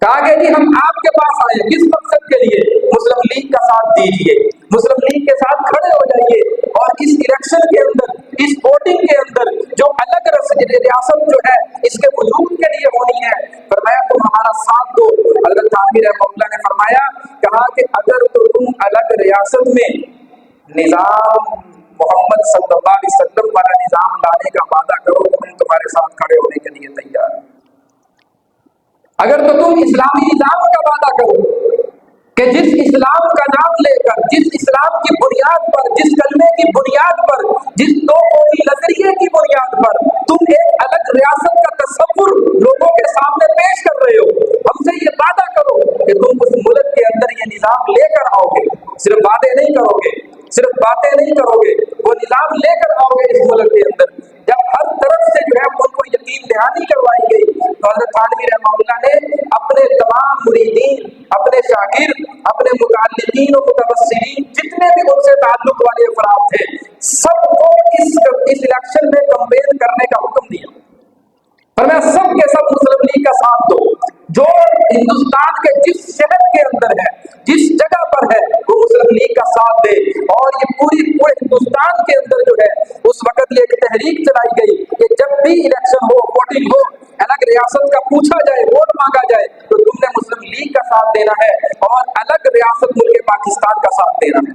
कहा कि जी हम आपके पास आए, किस मकसद के लिए? मुस्लिम लीग का साथ दीजिए, मुस्लिम लीग के साथ खड़े हो जाइए, और इस इलेक्शन के अंदर, इस वोटिंग के अंदर जो अलग रियासत जो है इसके वजूद के लिए होनी है, फरमाया तुम हमारा साथ दो। हज़रत थानवी रहमतुल्लाह ने फरमाया, कहा कि अगर तो तुम अलग रियासत में निजाम मोहम्मद सल्लल्लाहु अलैहि वसल्लम वाला निजाम लाने का वादा करो तो हम तुम्हारे साथ खड़े होने के लिए तैयार हैं। अगर तो तुम इस्लामी निजाम का वादा करो कि जिस इस्लाम का नाम लेकर, जिस इस्लाम की बुनियाद पर, जिस कलमे की बुनियाद पर, जिस दो कौमी नजरिए की बुनियाद पर तुम एक अलग रियासत का तस्वुर लोगों के सामने पेश कर रहे हो, हमसे ये वादा करो कि तुम उस मुल्क के अंदर ये निजाम लेकर आओगे। सिर्फ वादे नहीं करोगे, सिर्फ बातें नहीं करोगे, वो निजाम लेकर आओगे इस मुल्क के अंदर। जब हर तरफ से जो है उनको यकीन दहानी करवाई गई तो हज़रत थानवी रहमतुल्लाह ने अपने तमाम मुरीदीन, अपने शागिर्द, अपने मुताल्लिमीन और मुतवस्सिलीन जितने भी उनसे ताल्लुक वाले अफराद थे सबको इस इलेक्शन में कैंपेन करने का हुक्म दिया। पर मैं सब के सब मुस्लिम लीग का साथ दो, जो हिंदुस्तान के जिस शहर के अंदर है, जिस जगह पर है वो मुस्लिम लीग का साथ दे। और ये पूरे हिंदुस्तान के अंदर जो है उस वक्त ये एक तहरीक चलाई गई कि जब भी इलेक्शन हो, वोटिंग हो, अलग रियासत का पूछा जाए, वोट मांगा जाए तो तुमने मुस्लिम लीग का साथ देना है और अलग रियासत मुल्क पाकिस्तान का साथ देना है।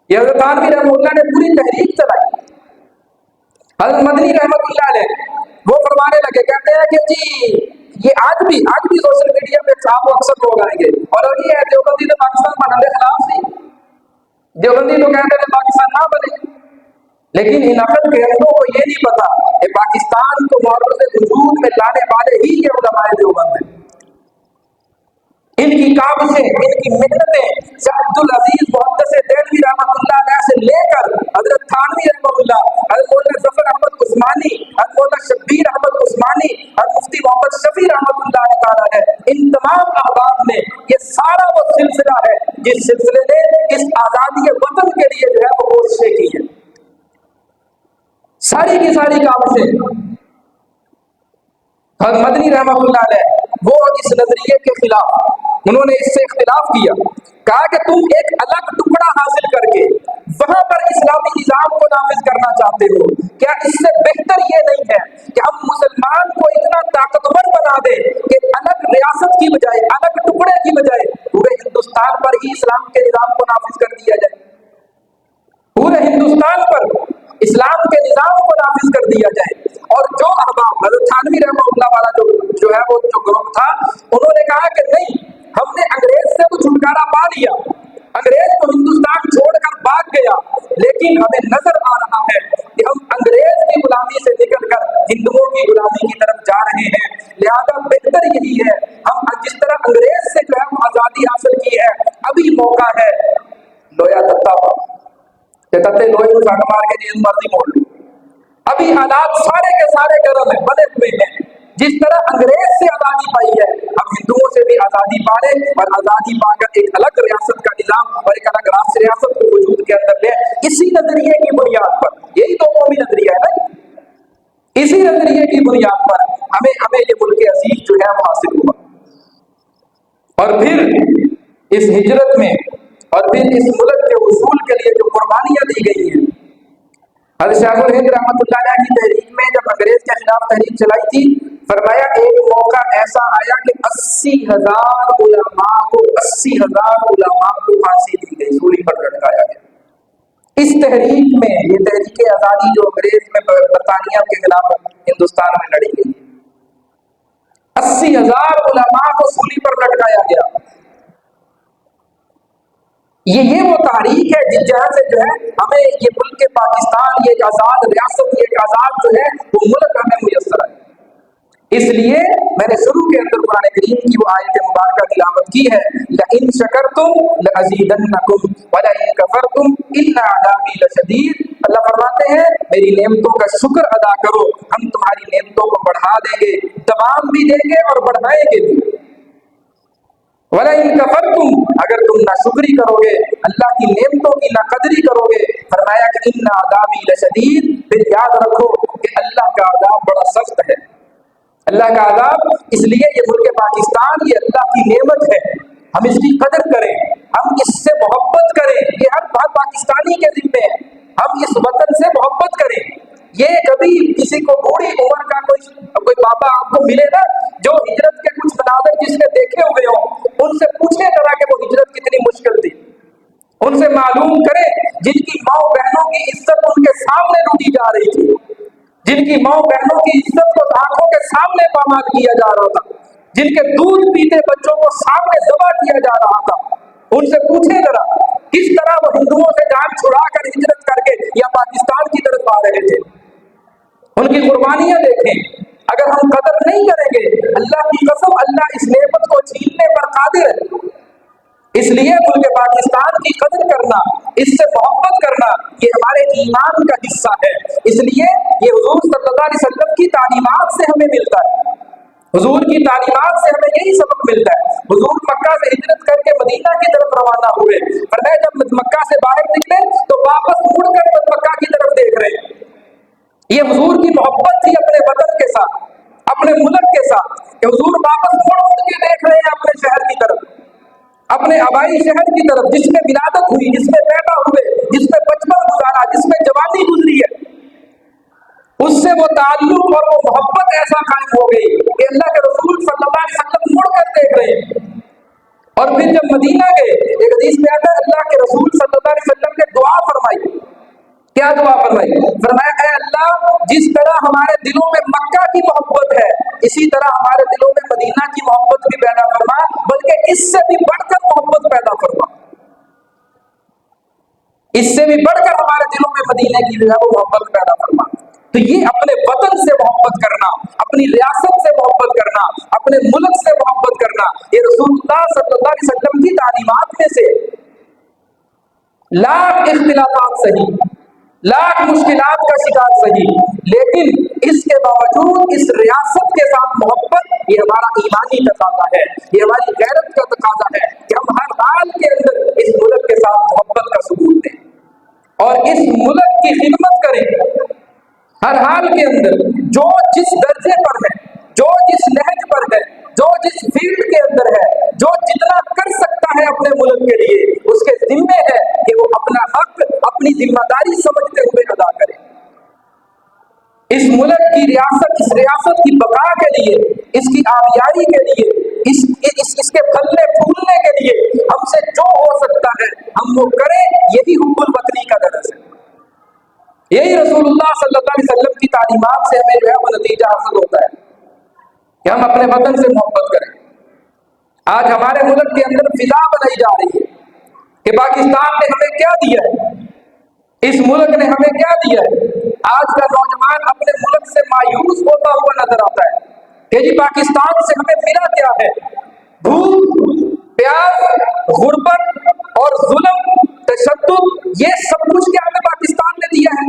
ये हज़रत थानवी रहमतुल्लाह ने पूरी तहरीक चलाई। हज़रत मदनी रहमतुल्लाह अलैह वो फरमाने लगे, कहते हैं कि जी ये आज भी सोशल मीडिया पे साफ अक्सर लोग आएंगे और अभी है देवबंदी तो पाकिस्तान बनाने के खिलाफ थी, देवबंदी तो कहते थे पाकिस्तान ना बने, लेकिन इन अकल के अंदों को ये नहीं पता कि पाकिस्तान को मौजूद वजूद में लाने वाले ही ये उलमाए देवबंद हैं। ان کی کاوشیں، ان کی محنتیں شیخ عبد العزیز محدث دہلوی رحمۃ اللہ علیہ سے لے کر حضرت تھانوی رحمۃ اللہ، حضرت مولانا ظفر احمد عثمانی، حضرت مولانا شبیر احمد عثمانی، حضرت مفتی محمد شفیع رحمۃ اللہ تعالیٰ ہے، ان تمام احباب نے یہ سارا وہ سلسلہ ہے جس سلسلے نے اس آزادی وطن کے لیے جو ہے وہ کوششیں کی ہیں، ساری کی ساری کاوشیں۔ اور مدنی رحمۃ اللہ علیہ وہ اس نظریے کے خلاف، انہوں نے اس سے اختلاف کیا، کہا کہ تم ایک الگ ٹکڑا حاصل کر کے وہاں پر اسلامی نظام کو نافذ کرنا چاہتے ہو، کیا اس سے بہتر یہ نہیں ہے کہ ہم مسلمان کو اتنا طاقتور بنا دیں کہ الگ ریاست کی بجائے، الگ ٹکڑے کی بجائے پورے ہندوستان پر ہی اسلام کے نظام کو نافذ کر دیا جائے، پورے ہندوستان پر اسلام کے نظام کو نافذ کر دیا جائے۔ اور جو احباب حضرت تھانوی رحمہ اللہ والا جو ہے وہ جو گروہ تھا، انہوں نے کہا کہ نہیں، ہم نے انگریز سے تو چھٹکارا پا لیا، انگریز تو ہندوستان چھوڑ کر بھاگ گیا، لیکن ہمیں نظر آ رہا ہے کہ ہم انگریز کی غلامی سے نکل کر ہندوؤں کی غلامی کی طرف جا رہے ہیں، لہذا بہتر یہی ہے ہم جس طرح انگریز سے جو ہے وہ آزادی حاصل کی ہے، ابھی موقع ہے لویا تتا کہ تتے لوہے کو ساٹھ مار کے جس مرضی موڑ لو، ابھی حالات سارے کے سارے گرم ہیں، بنے ہوئے ہیں، جس طرح انگریز سے آزادی پائی ہے ہم ہندوؤں سے بھی آزادی پا لیں، اور آزادی پا کر ایک الگ ریاست کا نظام اور ایک الگ راشٹر ریاست کو وجود کے اندر لیں، اسی نظریے کی بنیاد پر، یہی تو قومی نظریہ ہے نا، اسی نظریے کی بنیاد پر ہمیں یہ ملک عزیز جو ہے وہ حاصل ہوا۔ اور پھر اس ہجرت میں اور پھر اس ملک کے اصول کے لیے جو قربانیاں دی گئی ہیں، حضرت شاہ الہند رحمۃ اللہ علیہ کی تحریک میں جب انگریز کے خلاف تحریک چلائی تھی، فرمایا ایک موقع ایسا آیا کہ 80,000 علماء کو پھانسی دی گئی، سولی پر لٹکایا گیا۔ اس تحریک میں، یہ تحریک آزادی جو انگریز میں برطانیہ کے خلاف ہندوستان میں لڑی گئی، 80,000 علماء کو سولی پر لٹکایا گیا۔ یہ وہ تحریک ہے جس جہاں سے جو ہے ہمیں یہ ملک پاکستان، یہ ایک آزاد ریاست، یہ ایک آزاد جو ہے وہ ملک ہمیں میسر ہے۔ اس لیے میں نے شروع کے اندر قرآن کریم کی وہ آیت مبارکہ تلاوت کی ہے، لَإِن شَكَرْتُمْ لَأَزِيدَنَّكُمْ وَلَئِن كَفَرْتُمْ إِنَّ عَذَابِي لَشَدِيدٌ۔ اللہ فرماتے ہیں میری نعمتوں کا شکر ادا کرو، ہم تمہاری نعمتوں کو بڑھا دیں گے، تمام بھی دیں گے اور بڑھائیں گے بھی۔ وَلَئِن كَفَرْتُمْ، اگر تم ناشکری کرو گے، اللہ کی نعمتوں کی ناقدری کرو گے، فرمایا کہ إِنَّ عَذَابِي لَشَدِيدٌ، پھر یاد رکھو کہ اللہ کا عذاب بڑا سخت ہے۔ اللہ کا عذاب، اس لیے یہ ملک پاکستان یہ اللہ کی نعمت ہے، ہم اس کی قدر کریں، ہم اس سے محبت کریں، یہ ہر پاکستانی کے ذمے ہے، ہم اس وطن سے محبت کریں۔ یہ کبھی کسی کو بوڑھی عمر کا کوئی بابا آپ کو ملے نا جو ہجرت کے کچھ مناظر جس نے دیکھے ہوئے ہوں، ان سے پوچھے ذرا کہ وہ ہجرت کتنی مشکل تھی، ان سے معلوم کریں جن کی ماں بہنوں کی عزت ان کے سامنے لوٹی جا رہی تھی، جن کی ماں بہنوں کی عزت کو آنکھوں کے سامنے پامال کیا جا رہا تھا، جن کے دودھ پیتے بچوں کو سامنے ذبح کیا جا رہا تھا، ان سے پوچھیں ذرا کس طرح وہ ہندوؤں سے جان چھڑا کر ہجرت کر کے یا پاکستان کی طرف آ رہے تھے، ان کی قربانیاں دیکھیں۔ اگر ہم قدر نہیں کریں گے، اللہ کی قسم اللہ اس نعمت کو چھیننے پر قادر ہے۔ اس لیے ملک پاکستان کی قدر کرنا، اس سے محبت کرنا، یہ ہمارے ایمان کا حصہ ہے۔ اس لیے یہ حضور صلی اللہ علیہ وسلم کی تعلیمات سے ہمیں ملتا ہے، حضور کی تعلیمات سے ہمیں یہی سبق ملتا ہے۔ حضور مکہ سے ہجرت کر کے مدینہ کی طرف روانہ ہوئے، فرمایا جب مکہ سے باہر نکلے تو واپس مڑ کر مکہ کی طرف دیکھ رہے ہیں۔ یہ حضور کی محبت تھی اپنے وطن کے ساتھ، اپنے ملک کے ساتھ، کہ حضور واپس مڑ کے دیکھ رہے ہیں اپنے شہر کی طرف، اپنے آبائی شہر کی طرف، جس میں ولادت ہوئی، جس میں پیدا ہوئے، جس میں بچپن گزارا، جس میں جوانی گزری ہے، اس سے وہ تعلق اور وہ محبت ایسا قائم ہو گئی کہ اللہ کے رسول صلی اللہ علیہ وسلم مڑ کر دیکھ رہے ہیں۔ اور پھر جب مدینہ گئے، ایک حدیث میں آتا ہے اللہ کے رسول صلی اللہ علیہ وسلم نے دعا فرمائی۔ کیا دعا فرمائی؟ فرمایا اے اللہ، جس طرح ہمارے دلوں میں مکہ کی محبت ہے، اسی طرح ہمارے دلوں میں مدینہ کی محبت بھی پیدا فرما، بلکہ اس سے بھی بڑھ کر محبت پیدا فرما، اس سے بھی بڑھ کر ہمارے دلوں میں مدینہ کی جو ہے وہ محبت پیدا فرما۔ تو یہ اپنے وطن سے محبت کرنا، اپنی ریاست سے محبت کرنا، اپنے ملک سے محبت کرنا، یہ रसूलुल्लाह सल्लल्लाहु अलैहि वसल्लम की तालीमात में से लाख इख्तिलाफात सही, लाख मुश्किलात का शिकार सही, लेकिन इसके बावजूद इस रियासत के साथ मोहब्बत, ये हमारा ईमानी तकाजा है, ये हमारी गैरत का तकाजा है कि हम हर हाल के अंदर इस मुल्क के साथ मोहब्बत का सबूत दें और इस मुल्क की खिदमत करें। हर हाल के अंदर जो जिस दर्जे पर है, जो जिस लहज पर है, जो जिस फील्ड के अंदर है, जो जितना कर सकता है अपने मुल्क के लिए, उसके जिम्मे है कि वो अपना हक, अपनी जिम्मेदारी समझते हुए अदा करे। इस मुल्क की रियासत, इस रियासत की बका के लिए, इसकी आबियारी के लिए, इसके फलने फूलने के लिए हमसे जो हो सकता है हम वो करें। यही हुब्बुल वतनी का दर्स है, यही रसूलुल्लाह सल्लल्लाहु अलैहि वसल्लम की तालीमात से हमें जो है वो नतीजा हासिल होता है कि हम अपने वतन से मोहब्बत करें। आज हमारे मुल्क के अंदर फिजा बनाई जा रही है कि पाकिस्तान ने हमें क्या दिया है, इस मुल्क ने हमें क्या दिया है। आज का नौजवान अपने मुल्क से मायूस होता हुआ नजर आता है कि जी पाकिस्तान से हमें मिला क्या है। भूख, प्यास, गुर्बत और जुल्म, तशद्दुद, ये सब कुछ क्या हमें पाकिस्तान ने दिया है।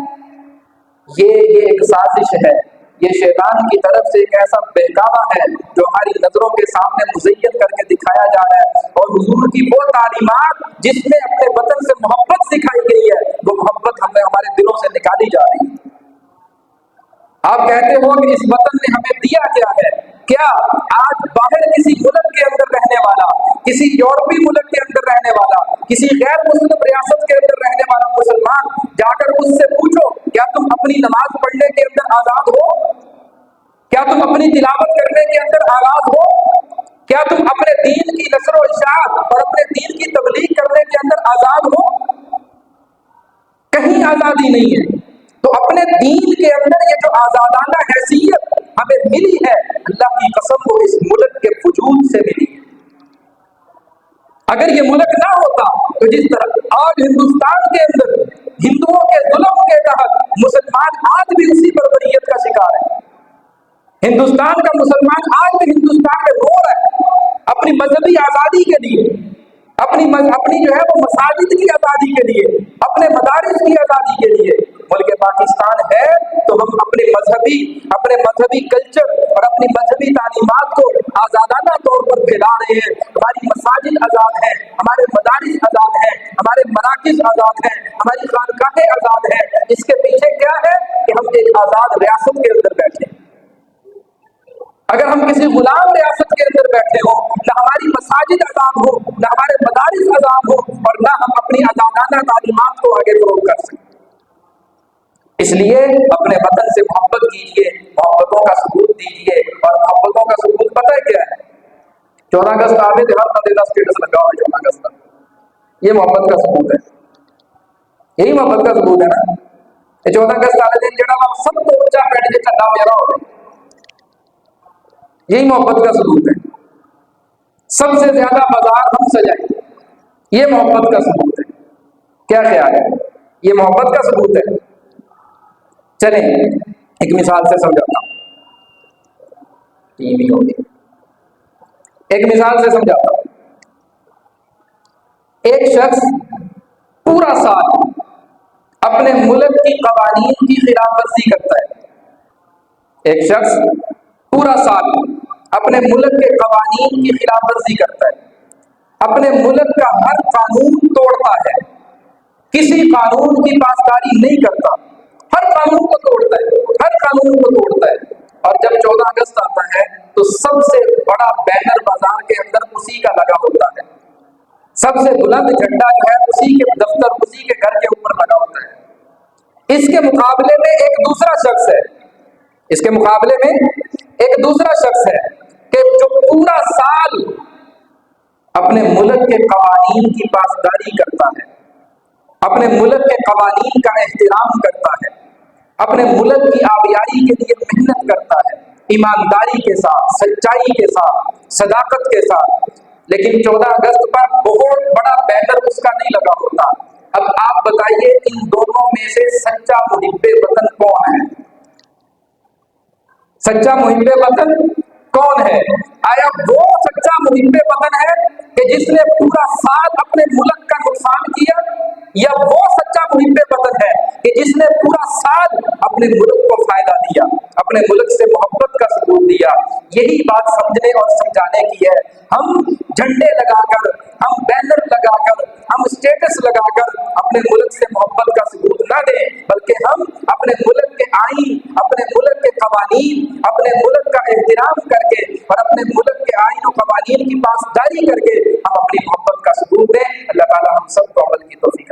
ये एक साजिश है, ये शैतान की तरफ से एक ऐसा बहकावा है जो हमारी नजरों के सामने मुज़य्यन करके दिखाया जा रहा है। और हुजूर की वो तालीमात जिसमें अपने वतन से मोहब्बत सिखाई गई है, वो मोहब्बत हमें हमारे दिलों से निकाली जा रही है। आप कहते हो कि इस वतन ने हमें दिया क्या है। क्या आज बाहर किसी मुल्क के अंदर रहने वाला, किसी यूरोपीय मुल्क के अंदर रहने वाला, किसी गैर मुस्लिम रियासत के अंदर रहने वाला मुसलमान, जाकर उससे पूछो क्या तुम अपनी नमाज पढ़ने के अंदर आजाद हो, क्या तुम अपनी तिलावत करने के अंदर आजाद हो, क्या तुम अपने दीन की नशर व इशाअत और अपने दीन की तबलीग करने के अंदर आजाद हो। कहीं आजादी नहीं है। तो अपने दीन के अंदर ये जो आजादाना हैसियत हमें मिली है, अल्लाह की कसम वो इस मुल्क के वजूद से मिली है। अगर ये मुल्क ना होता तो जिस तरह आज हिंदुस्तान के अंदर हिंदुओं के जुल्म के तहत मुसलमान आज भी उसी बर्बरियत का शिकार है। हिंदुस्तान का मुसलमान आज भी हिंदुस्तान में रो रहा है अपनी मजहबी आजादी के लिए, अपनी जो है वो मसाजिद की आजादी के लिए, अपने मदारिस की आजादी के लिए। मुल्क पाकिस्तान है तो हम अपने मजहबी कल्चर और अपनी मजहबी तालीमात को आजादाना तौर पर फैला रहे हैं। हमारी मसाजिद आजाद है, हमारे मदारिस आजाद है, हमारे मराकिज आजाद है, हमारी खानकाहें आजाद है। इसके पीछे क्या है कि हम एक आजाद रियासत के अंदर बैठे। अगर हम किसी गुलाम रियासत के अंदर बैठे हो, ना हमारी मसाजिद आजाद हो, ना हमारे मदारिस आजाद हो, और ना हम अपनी आजादाना तालीमात को आगे फरोग कर सकें। इसलिए अपने वतन से मोहब्बत कीजिए, मोहब्बतों का सबूत दीजिए। और मोहब्बतों का सबूत पता है क्या है? 14 अगस्त आवे हर बंदे का स्टेटस लगा हुआ है 14 अगस्त का, ये मोहब्बत का सबूत है। यही मोहब्बत का सबूत है ना। 14 अगस्त वाले दिन जड़ा सब तो ऊंचा बैठ के चला मेरा हो, यही मोहब्बत का सबूत है। सबसे ज्यादा बाजार हम सजाए, ये मोहब्बत का सबूत है। क्या ख्याल है? ये मोहब्बत का सबूत है। चलें एक मिसाल से समझाता हूं, टीवी होगी, एक मिसाल से समझाता हूं। एक शख्स पूरा साल अपने मुल्क की कवानीन की खिलाफवर्जी करता है। एक शख्स पूरा साल अपने मुल्क के कवानीन की खिलाफवर्जी करता है, अपने मुल्क का हर कानून तोड़ता है, किसी कानून की पासदारी नहीं करता, हर कानून को तोड़ता है, हर कानून को तोड़ता है। और जब 14 अगस्त आता है तो सबसे बड़ा बैनर बाजार के अंदर उसी का लगा होता है, सबसे बुलंद झंडा जो है उसी के दफ्तर, उसी के घर के ऊपर लगा होता है। इसके मुकाबले में एक दूसरा शख्स है, इसके मुकाबले में एक दूसरा शख्स है कि जो पूरा साल अपने मुल्क के कवानीन की पासदारी करता है, अपने मुल्क के कवानीन का एहतराम करता है, अपने मुल्क की आबियारी के लिए मेहनत करता है, ईमानदारी के साथ, सच्चाई के साथ, सदाकत के साथ। लेकिन 14 अगस्त पर बहुत बड़ा बैनर उसका नहीं लगा होता। अब आप बताइए इन दोनों में से सच्चा मुहिब्बे वतन कौन है? सच्चा मुहिब्बे वतन कौन है? आया वो सच्चा मुहिब्बे वतन है कि जिसने पूरा साल अपने मुल्क का नुकसान किया, या वो सच्चा मुहिब्बे वतन है कि जिसने पूरा साल अपने मुल्क को फायदा दिया, अपने मुल्क से मोहब्बत का सबूत दिया? यही बात समझने और समझाने की है। हम झंडे लगाकर, हम बैनर लगाकर, हम स्टेटस लगाकर अपने मुल्क से मोहब्बत का सबूत ना दें, बल्कि हम अपने मुल्क के आईन, अपने मुल्क के कवानीन, अपने मुल्क का एहतराम करके और अपने मुल्क के आईन और कवानीन की पासदारी करके हम अपनी मोहब्बत का सबूत दें। अल्लाह ताला हम सबको अमल की तौफीक